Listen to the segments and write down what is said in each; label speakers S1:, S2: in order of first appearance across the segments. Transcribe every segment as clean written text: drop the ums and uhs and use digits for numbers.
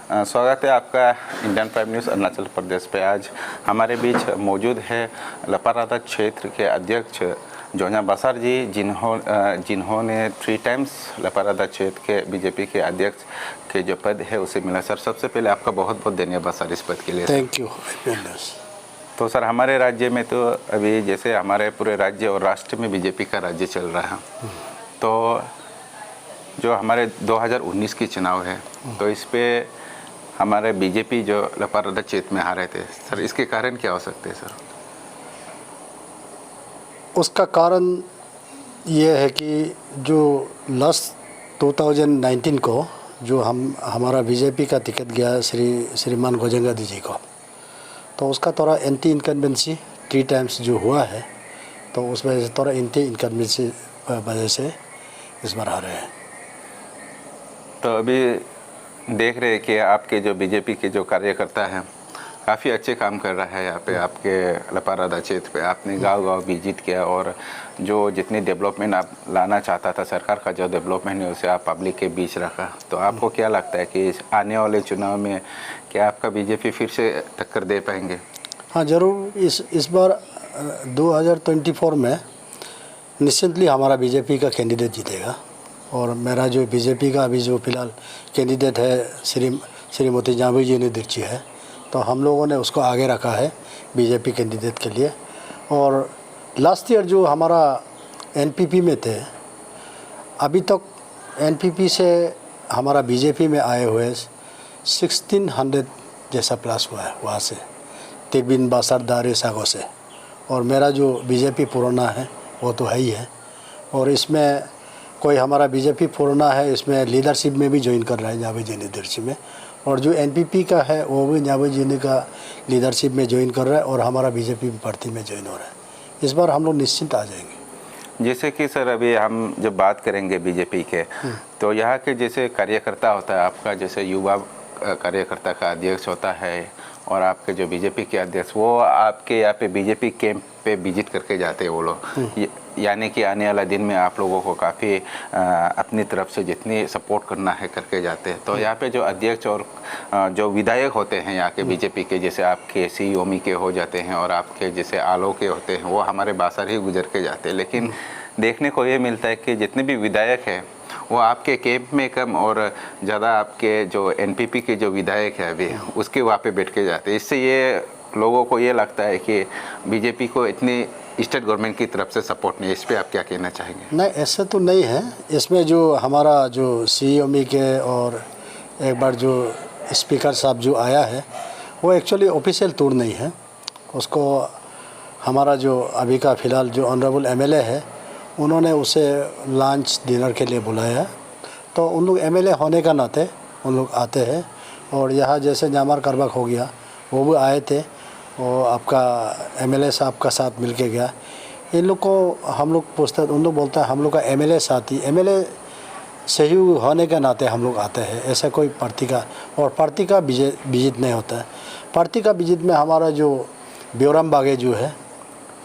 S1: स्वागत है आपका Indian prime news Arunachal Pradesh पे। आज हमारे बीच मौजूद है लपारादा क्षेत्र के अध्यक्ष जोन्या बसार जी, जिन्होंने 3 टाइम्स लपारादा क्षेत्र के बीजेपी के अध्यक्ष के जो पद है उसे मिला। सर, सबसे पहले आपका बहुत बहुत धन्यवाद सर इस पद के लिए।
S2: Thank you.
S1: तो सर, हमारे राज्य में तो अभी जैसे हमारे पूरे राज्य और राष्ट्र में बीजेपी का राज्य चल रहा है, तो जो हमारे 2019 की चुनाव है तो इस पे हमारे बीजेपी जो लपारादा क्षेत्र में हारे थे सर, इसके कारण क्या हो सकते हैं सर?
S2: उसका कारण ये है कि जो लास्ट 2019 को जो हमारा बीजेपी का टिकट गया श्रीमान गोजंगा दी जी को, तो उसका थोड़ा एंटी इनकम्बेंसी 3 टाइम्स जो हुआ है, तो उस वजह से थोड़ा एंटी इनकम्बेंसी वजह से इस बार हारे हैं।
S1: तो अभी देख रहे हैं कि आपके जो बीजेपी के जो कार्यकर्ता हैं काफ़ी अच्छे काम कर रहा है यहाँ पे आपके लपारादा क्षेत्र पे। आपने गांव-गांव विजिट किया और जो जितनी डेवलपमेंट आप लाना चाहता था, सरकार का जो डेवलपमेंट है उसे आप पब्लिक के बीच रखा। तो आपको क्या लगता है कि आने वाले चुनाव में क्या आपका बीजेपी फिर से टक्कर दे पाएंगे?
S2: हाँ, ज़रूर। इस बार 2024 में निश्चितली हमारा बीजेपी का कैंडिडेट जीतेगा। और मेरा जो बीजेपी का अभी जो फ़िलहाल कैंडिडेट है श्रीमती जांबी जी ने दिर्ची है, तो हम लोगों ने उसको आगे रखा है बीजेपी कैंडिडेट के लिए। और लास्ट ईयर जो हमारा एनपीपी में थे, अभी तक एनपीपी से हमारा बीजेपी में आए हुए 1600 जैसा प्लस हुआ है वहाँ से, तिरबिन बासर दारे सागो से। और मेरा जो बीजेपी पुराना है वो तो है ही है। और इसमें कोई हमारा बीजेपी पुराना है, इसमें लीडरशिप में भी ज्वाइन कर रहा है जावेद जी लीडरशिप में। और जो एनपीपी का है वो भी जावेद जी का लीडरशिप में ज्वाइन कर रहा है और हमारा बीजेपी पार्टी में ज्वाइन हो रहा है। इस बार हम लोग निश्चित आ जाएंगे।
S1: जैसे कि सर अभी हम जब बात करेंगे बीजेपी के, तो यहाँ के जैसे कार्यकर्ता होता है आपका, जैसे युवा कार्यकर्ता का अध्यक्ष होता है और आपके जो बीजेपी के अध्यक्ष, वो आपके यहाँ पे बीजेपी कैंप पे विजिट करके जाते हैं वो लोग। यानी कि आने वाला दिन में आप लोगों को काफ़ी अपनी तरफ से जितनी सपोर्ट करना है करके जाते हैं। तो यहाँ पे जो अध्यक्ष और जो विधायक होते हैं यहाँ के बीजेपी के, जैसे आपके सी ओमी के हो जाते हैं और आपके जैसे आलो के होते हैं, वो हमारे बासर ही गुजर के जाते हैं। लेकिन देखने को ये मिलता है कि जितने भी विधायक हैं वो आपके कैंप में कम और ज़्यादा आपके जो एनपीपी के जो विधायक है अभी उसके वहाँ पे बैठ के जाते हैं। इससे ये लोगों को ये लगता है कि बीजेपी को इतनी स्टेट गवर्नमेंट की तरफ से सपोर्ट नहीं। इस पर आप क्या कहना चाहेंगे?
S2: नहीं, ऐसा तो नहीं है। इसमें जो हमारा जो सीएमई के और एक बार जो स्पीकर साहब जो आया है वो एक्चुअली ऑफिशियल टूर नहीं है। उसको हमारा जो अभी का फ़िलहाल जो ऑनरेबल एमएलए है उन्होंने उसे लंच डिनर के लिए बुलाया। तो उन लोग एमएलए होने का नाते उन लोग आते हैं। और यहाँ जैसे जामार करबक हो गया, वो भी आए थे, वो आपका एमएलए साहब का साथ मिल के गया। इन लोग को हम लोग पूछते हैं, उन लोग बोलता है हम लोग का एमएलए साथी, एमएलए सही होने के नाते हम लोग आते हैं। ऐसा कोई पार्टी का और पार्टी का विजिट नहीं होता है। पार्टी का विजिट में हमारा जो ब्योरम बागे जो है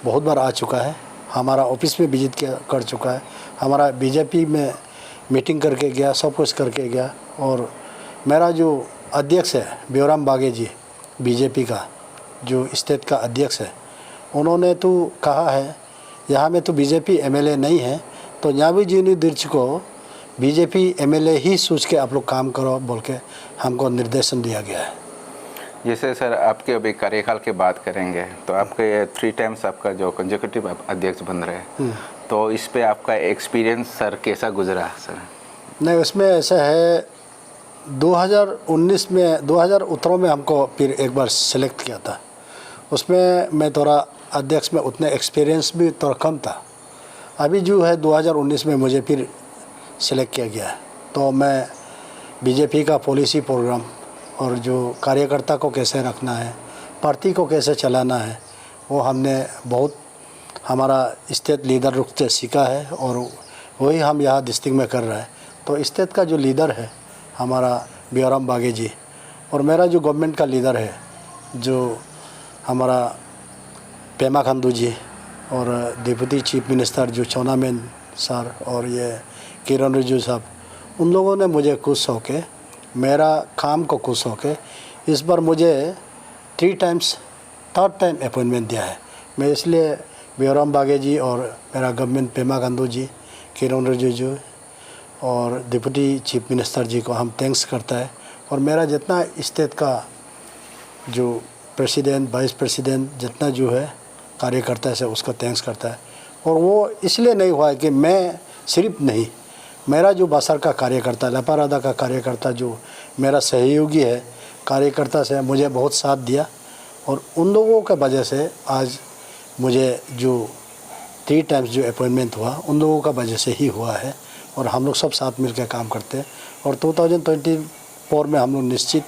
S2: बहुत बार आ चुका है, हमारा ऑफिस में विजिट कर चुका है, हमारा बीजेपी में मीटिंग करके गया, सब कुछ करके गया। और मेरा जो अध्यक्ष है ब्योरम बागे जी, बीजेपी का जो स्टेट का अध्यक्ष है, उन्होंने तो कहा है यहाँ में तो बीजेपी एमएलए नहीं है, तो जावेद जी ने दिर्च को बीजेपी एमएलए ही सोच के आप लोग काम करो बोल के हमको निर्देशन दिया गया है।
S1: जैसे सर आपके अभी कार्यकाल की बात करेंगे तो आपके 3 टाइम्स आपका जो कंसेक्यूटिव अध्यक्ष बन रहे हैं, तो इस पे आपका एक्सपीरियंस सर कैसा गुजरा सर?
S2: नहीं, उसमें ऐसा है 2019 में 2018 में हमको फिर एक बार सेलेक्ट किया था। उसमें मैं थोड़ा अध्यक्ष में उतने एक्सपीरियंस भी थोड़ा कम था। अभी जो है 2019 में मुझे फिर सेलेक्ट किया गया है। तो मैं बीजेपी का पॉलिसी प्रोग्राम और जो कार्यकर्ता को कैसे रखना है, पार्टी को कैसे चलाना है, वो हमने बहुत हमारा स्टेट लीडर रुख से सीखा है और वही हम यहाँ डिस्ट्रिक्ट में कर रहे हैं। तो स्टेट का जो लीडर है हमारा ब्योरम बागे जी, और मेरा जो गवर्नमेंट का लीडर है जो हमारा पेमा खांडू जी, और डिप्टी चीफ मिनिस्टर जो चौनामेन सर और ये किरण रिजिजू साहब, उन लोगों ने मुझे खुश होके मेरा काम को खुश होके इस बार मुझे 3 टाइम्स 3rd टाइम अपॉइंटमेंट दिया है। मैं इसलिए बियोराम बागे जी और मेरा गवर्नमेंट पेमा खांडू जी, किरण रिजिजू और डिप्टी चीफ मिनिस्टर जी को हम थैंक्स करता है। और मेरा जितना स्टेट का जो प्रेसिडेंट, वाइस प्रेसिडेंट जितना जो है कार्यकर्ता है उसको थैंक्स करता है। और वो इसलिए नहीं हुआ है कि मैं सिर्फ नहीं, मेरा जो बासर का कार्यकर्ता, लपारादा का कार्यकर्ता जो मेरा सहयोगी है कार्यकर्ता से मुझे बहुत साथ दिया और उन लोगों के वजह से आज मुझे जो 3 टाइम्स जो अपॉइंटमेंट हुआ उन लोगों का वजह से ही हुआ है। और हम लोग सब साथ मिलकर काम करते हैं और 2024 में हम लोग निश्चित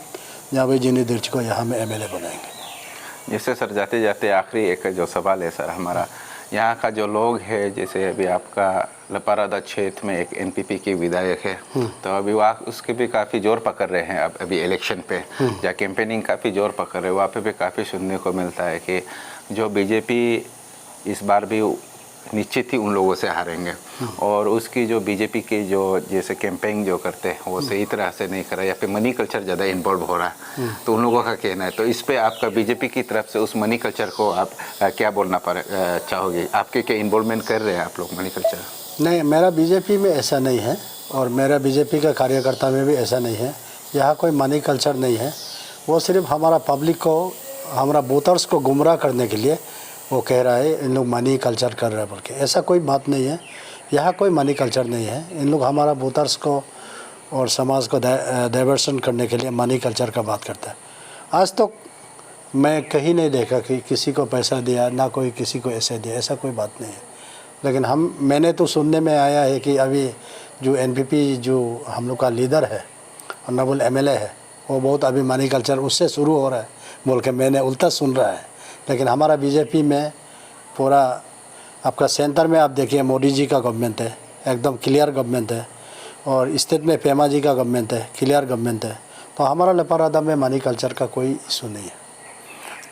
S2: जावेद जिनी दिर्च को यहाँ में MLA बनाएंगे।
S1: जैसे सर जाते जाते आखिरी एक जो सवाल है सर हमारा, यहाँ का जो लोग है, जैसे अभी आपका लपारादा क्षेत्र में एक NPP की विधायक है, तो अभी वहाँ उसके भी काफ़ी जोर पकड़ रहे हैं अभी इलेक्शन पे, या कैंपेनिंग काफ़ी जोर पकड़ रहे हैं। वहाँ पे भी काफ़ी सुनने को मिलता है कि जो बीजेपी इस बार भी निश्चित ही उन लोगों से हारेंगे और उसकी जो बीजेपी की जो जैसे कैंपेनिंग जो करते हैं वो सही तरह से नहीं कर रहा है या फिर मनी कल्चर ज़्यादा इन्वॉल्व हो रहा है, तो उन लोगों का कहना है। तो इस पे आपका बीजेपी की तरफ से उस मनी कल्चर को आप क्या बोलना चाहोगे? आपके क्या इन्वॉल्वमेंट कर रहे हैं आप लोग मनी कल्चर?
S2: नहीं, मेरा बीजेपी में ऐसा नहीं है और मेरा बीजेपी का कार्यकर्ता में भी ऐसा नहीं है। यहाँ कोई मनी कल्चर नहीं है। वो सिर्फ हमारा पब्लिक को, हमारा वोटर्स को गुमराह करने के लिए वो कह रहा है इन लोग मनी कल्चर कर रहे हैं बोल के। ऐसा कोई बात नहीं है, यहाँ कोई मनी कल्चर नहीं है। इन लोग हमारा वोटर्स को और समाज को डाइवर्सन करने के लिए मनी कल्चर का बात करता है। आज तक मैं कहीं नहीं देखा कि किसी को पैसा दिया, ना कोई किसी को ऐसे दिया, ऐसा कोई बात नहीं है। लेकिन मैंने तो सुनने में आया है कि अभी जो NPP जो हम लोग का लीडर है, ऑनरेबल MLA है, वो बहुत अभी मनी कल्चर उससे शुरू हो रहा है बोल के मैंने उल्टा सुन रहा है। लेकिन हमारा बीजेपी में पूरा आपका सेंटर में आप देखिए मोदी जी का गवर्नमेंट है, एकदम क्लियर गवर्नमेंट है, और स्टेट में पेमा जी का गवर्नमेंट है, क्लियर गवर्नमेंट है। तो हमारा लपारादा में मनी कल्चर का कोई इशू नहीं है।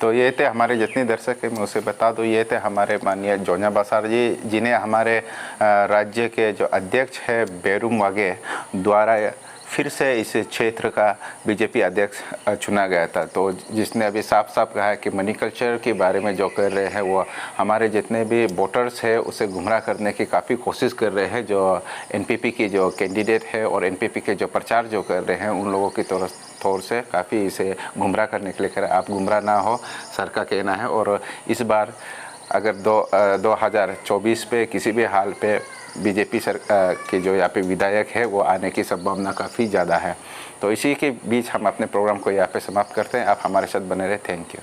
S1: तो ये थे हमारे जितने दर्शक हैं, मैं उसे बता दूँ, ये थे हमारे माननीय जोन्या बासार जी, जिन्हें हमारे राज्य के जो अध्यक्ष है बेरुम वागे द्वारा फिर से इस क्षेत्र का बीजेपी अध्यक्ष चुना गया था। तो जिसने अभी साफ साफ कहा है कि मनी कल्चर के बारे में जो कर रहे हैं वो हमारे जितने भी वोटर्स हैं उसे गुमराह करने की काफ़ी कोशिश कर रहे हैं। जो NPP की जो कैंडिडेट है और NPP के जो प्रचार जो कर रहे हैं उन लोगों की तौर से काफ़ी इसे गुमराह करने के लिए कर रहे हैं। आप गुमराह ना हो, सर का कहना है। और इस बार अगर 2024 पे किसी भी हाल पे बीजेपी सरकार के जो यहाँ पे विधायक है वो आने की संभावना काफ़ी ज़्यादा है। तो इसी के बीच हम अपने प्रोग्राम को यहाँ पे समाप्त करते हैं। आप हमारे साथ बने रहे। Thank you.